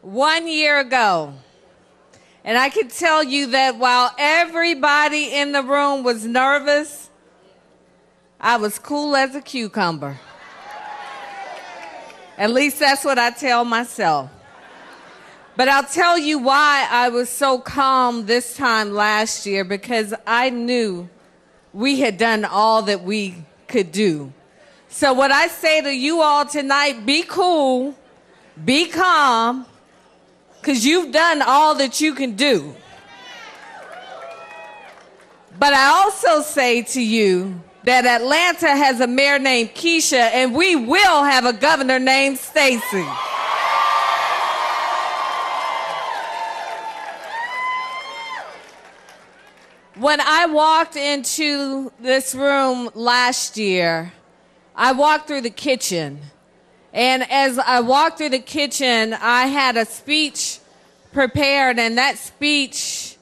1 year ago. And I can tell you that while everybody in the room was nervous, I was cool as a cucumber. At least that's what I tell myself. But I'll tell you why I was so calm this time last year, because I knew we had done all that we could do. So what I say to you all tonight, be cool, be calm, because you've done all that you can do. But I also say to you that Atlanta has a mayor named Keisha, and we will have a governor named Stacey. When I walked into this room last year, I walked through the kitchen. And as I walked through the kitchen, I had a speech prepared, and that speech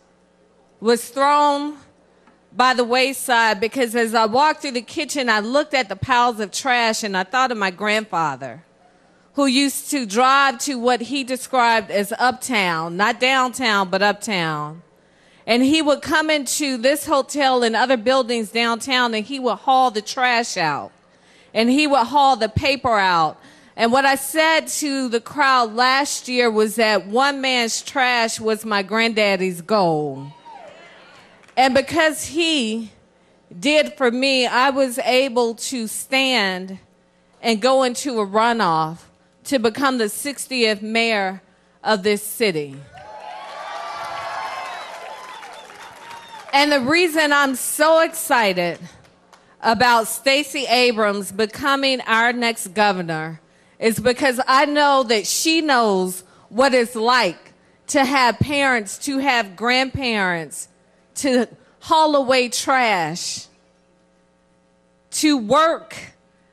was thrown by the wayside because as I walked through the kitchen, I looked at the piles of trash and I thought of my grandfather, who used to drive to what he described as uptown, not downtown, but uptown. And he would come into this hotel and other buildings downtown, and he would haul the trash out. And he would haul the paper out. And what I said to the crowd last year was that one man's trash was my granddaddy's goal. And because he did for me, I was able to stand and go into a runoff to become the 60th mayor of this city. And the reason I'm so excited about Stacey Abrams becoming our next governor is because I know that she knows what it's like to have parents, to have grandparents, to haul away trash, to work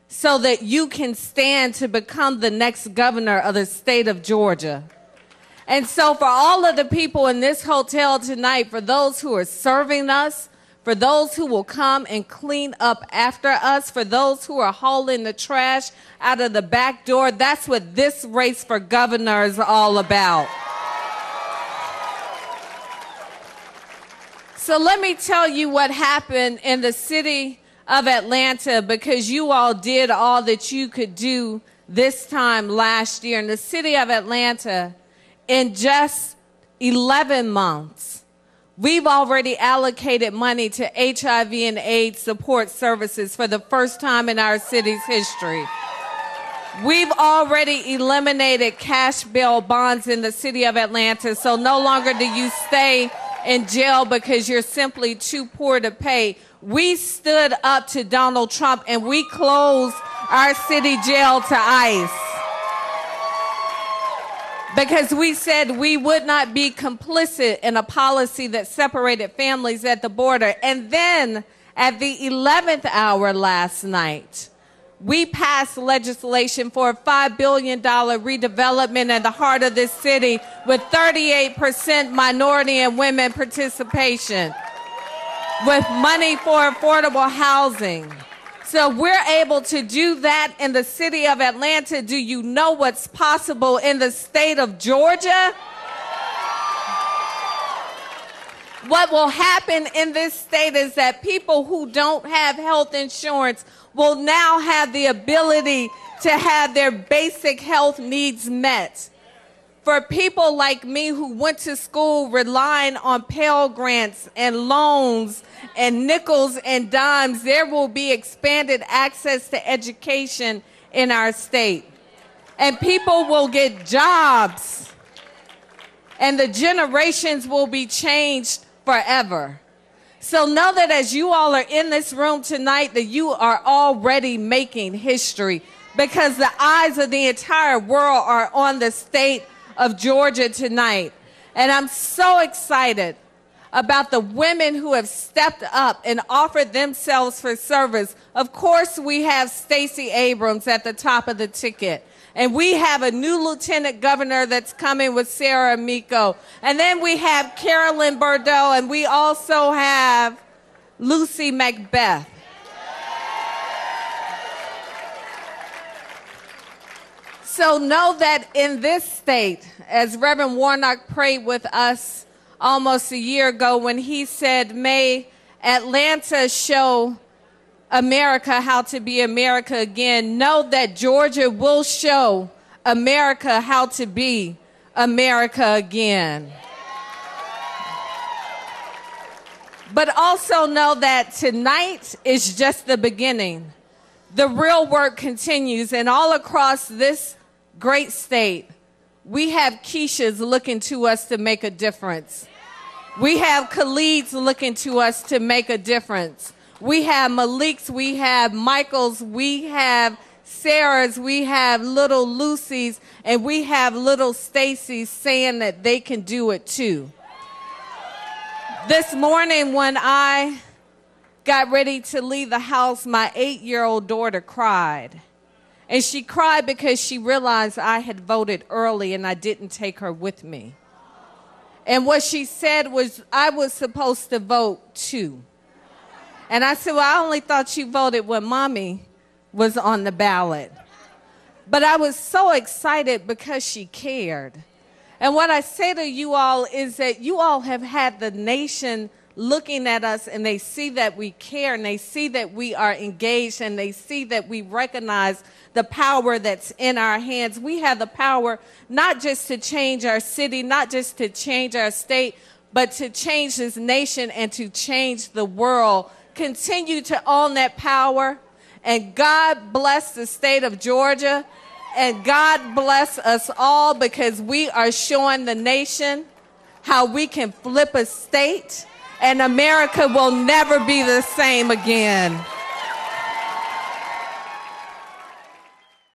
so that you can stand to become the next governor of the state of Georgia. And so for all of the people in this hotel tonight, for those who are serving us, for those who will come and clean up after us, for those who are hauling the trash out of the back door, that's what this race for governor is all about. So let me tell you what happened in the city of Atlanta, because you all did all that you could do this time last year. In the city of Atlanta, in just 11 months, we've already allocated money to HIV and AIDS support services for the first time in our city's history. We've already eliminated cash bail bonds in the city of Atlanta, so no longer do you stay in jail because you're simply too poor to pay. We stood up to Donald Trump and we closed our city jail to ICE, because we said we would not be complicit in a policy that separated families at the border. And then at the 11th hour last night, we passed legislation for a $5 billion redevelopment in the heart of this city with 38% minority and women participation, with money for affordable housing. So we're able to do that in the city of Atlanta. Do you know what's possible in the state of Georgia? What will happen in this state is that people who don't have health insurance will now have the ability to have their basic health needs met. For people like me who went to school relying on Pell Grants and loans and nickels and dimes, there will be expanded access to education in our state. And people will get jobs, and the generations will be changed forever. So know that as you all are in this room tonight, that you are already making history, because the eyes of the entire world are on the state of Georgia tonight. And I'm so excited about the women who have stepped up and offered themselves for service. Of course, we have Stacey Abrams at the top of the ticket. And we have a new lieutenant governor that's coming with Sarah Amico. And then we have Carolyn Bordeaux, and we also have Lucy Macbeth. So know that in this state, as Reverend Warnock prayed with us almost a year ago when he said, may Atlanta show America how to be America again, know that Georgia will show America how to be America again. But also know that tonight is just the beginning. The real work continues, and all across this great state, we have Keishas looking to us to make a difference. We have Khalid's looking to us to make a difference. We have Malik's, we have Michael's, we have Sarah's, we have little Lucy's, and we have little Stacey's saying that they can do it too. This morning when I got ready to leave the house, my 8-year-old daughter cried. And she cried because she realized I had voted early and I didn't take her with me. And what she said was, I was supposed to vote too. And I said, well, I only thought you voted when Mommy was on the ballot. But I was so excited because she cared. And what I say to you all is that you all have had the nation looking at us, and they see that we care, and they see that we are engaged, and they see that we recognize the power that's in our hands. We have the power not just to change our city, not just to change our state, but to change this nation and to change the world. Continue to own that power, and God bless the state of Georgia, and God bless us all, because we are showing the nation how we can flip a state, and America will never be the same again.